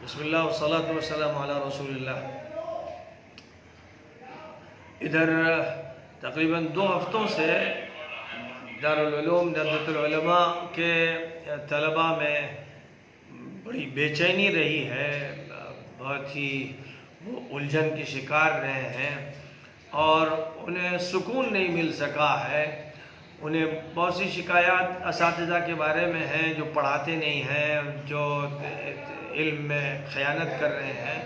बिस्मिल्लाह वस्सलातु वस्सलामु अला रसूलिल्लाह। इधर तकरीबन 2 हफ्तों से दारुल उलूम नदवतुल उलमा के तलबा में बड़ी बेचैनी रही है, बहुत ही वो उलझन के शिकार रहे हैं और उन्हें सुकून नहीं मिल सका है। उन्हें बहुत सी शिकायत असातिज़ा के बारे में हैं जो पढ़ाते नहीं हैं, जो इल्म में ख़यानत कर रहे हैं।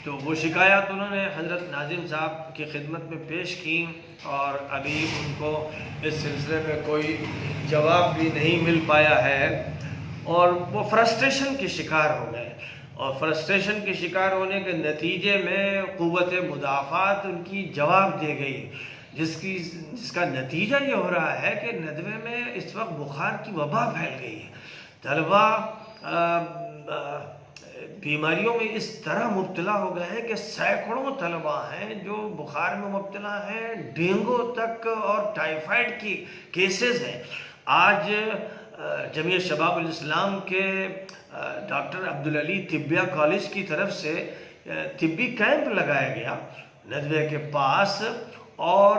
तो वो शिकायत उन्होंने हज़रत नाज़िम साहब की खिदमत में पेश की और अभी उनको इस सिलसिले में कोई जवाब भी नहीं मिल पाया है और वो फ्रस्ट्रेशन के शिकार हो गए। और फ्रस्ट्रेशन के शिकार होने के नतीजे में क़ुव्वत मुदाफ़ात उनकी जवाब दे गई, जिसका नतीजा ये हो रहा है कि नदवे में इस वक्त बुखार की वबा फैल गई है। तलबा बीमारियों में इस तरह मुब्तला हो गए हैं कि सैकड़ों तलबा हैं जो बुखार में मुब्तला हैं, डेंगू तक और टाइफाइड की केसेस हैं। आज जमीयत शबाबुल इस्लाम के डॉक्टर अब्दुल अली तिब्बिया कॉलेज की तरफ से तिब्बी कैंप लगाया गया नदवे के पास और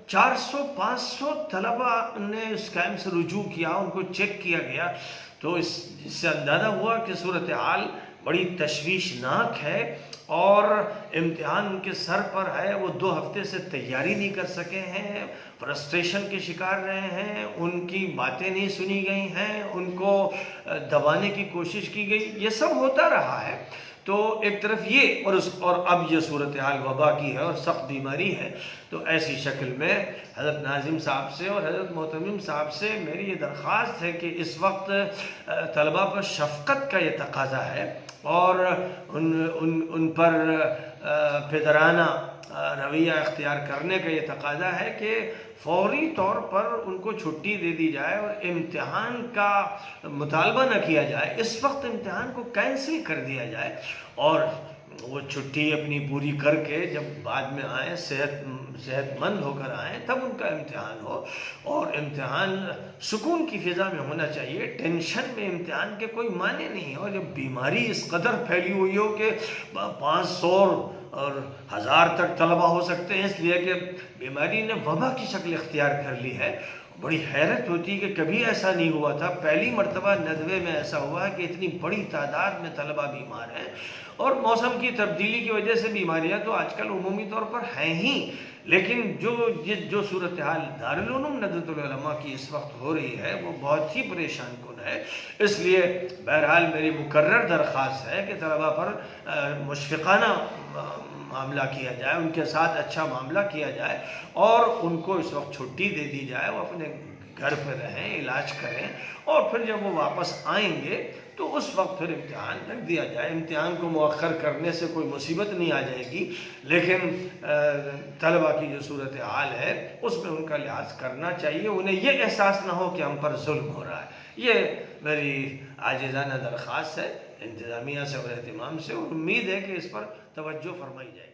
400-500 तलबा ने इस कैंप से रुजू किया, उनको चेक किया गया। तो इससे अंदाज़ा हुआ कि सूरत हाल बड़ी तशवीशनाक है और इम्तिहान उनके सर पर है। वो 2 हफ्ते से तैयारी नहीं कर सके हैं, फ्रस्ट्रेशन के शिकार रहे हैं, उनकी बातें नहीं सुनी गई हैं, उनको दबाने की कोशिश की गई, ये सब होता रहा है। तो एक तरफ ये और अब ये सूरत हाल वबा की है और सख्त बीमारी है। तो ऐसी शक्ल में हज़रत नाज़िम साहब से और हज़रत मोहतमिम साहब से मेरी ये दरख्वास्त है कि इस वक्त तलबा पर शफ़क़त का ये तकाज़ा है और उन पर फिदराना रवैया इख्तियार करने का ये तकाज़ा है कि फ़ौरी तौर पर उनको छुट्टी दे दी जाए और इम्तिहान का मुतालबा न किया जाए। इस वक्त इम्तिहान को कैंसिल कर दिया जाए और वो छुट्टी अपनी पूरी करके जब बाद में आए, सेहतमंद होकर आएँ, तब उनका इम्तिहान हो। और इम्तिहान सुकून की फ़िज़ा में होना चाहिए, टेंशन में इम्तिहान के कोई माने नहीं। और जब बीमारी इस कदर फैली हुई हो कि 500 और 1000 तक तलबा हो सकते हैं, इसलिए कि बीमारी ने वबा की शक्ल इख्तियार कर ली है। बड़ी हैरत होती है कि कभी ऐसा नहीं हुआ था, पहली मरतबा नदवे में ऐसा हुआ है कि इतनी बड़ी तादाद में तलबा बीमार हैं। और मौसम की तब्दीली की वजह से बीमारियां तो आजकल उमूमी तौर पर हैं ही, लेकिन जो सूरत हाल दारुल उलूम नदवतुल उलमा की इस वक्त हो रही है वो बहुत ही परेशान कुन है। इसलिए बहरहाल मेरी मुकर्रर दरख्वास्त है कि तलबा पर मुशफ़िक़ाना मामला किया जाए, उनके साथ अच्छा मामला किया जाए और उनको इस वक्त छुट्टी दे दी जाए। वो अपने घर पर रहें, इलाज करें और फिर जब वो वापस आएंगे तो उस वक्त फिर इम्तिहान रख दिया जाए। इम्तिहान को मुअख्खर करने से कोई मुसीबत नहीं आ जाएगी, लेकिन तलबा की जो सूरत हाल है उसमें उनका लिहाज करना चाहिए। उन्हें ये एहसास ना हो कि हम पर जुल्म हो रहा है। ये मेरी आजिज़ाना दरख्वास्त है इंतज़ामिया से और एहतिमाम से, और उम्मीद है कि इस पर तवज्जो फरमाई जाए।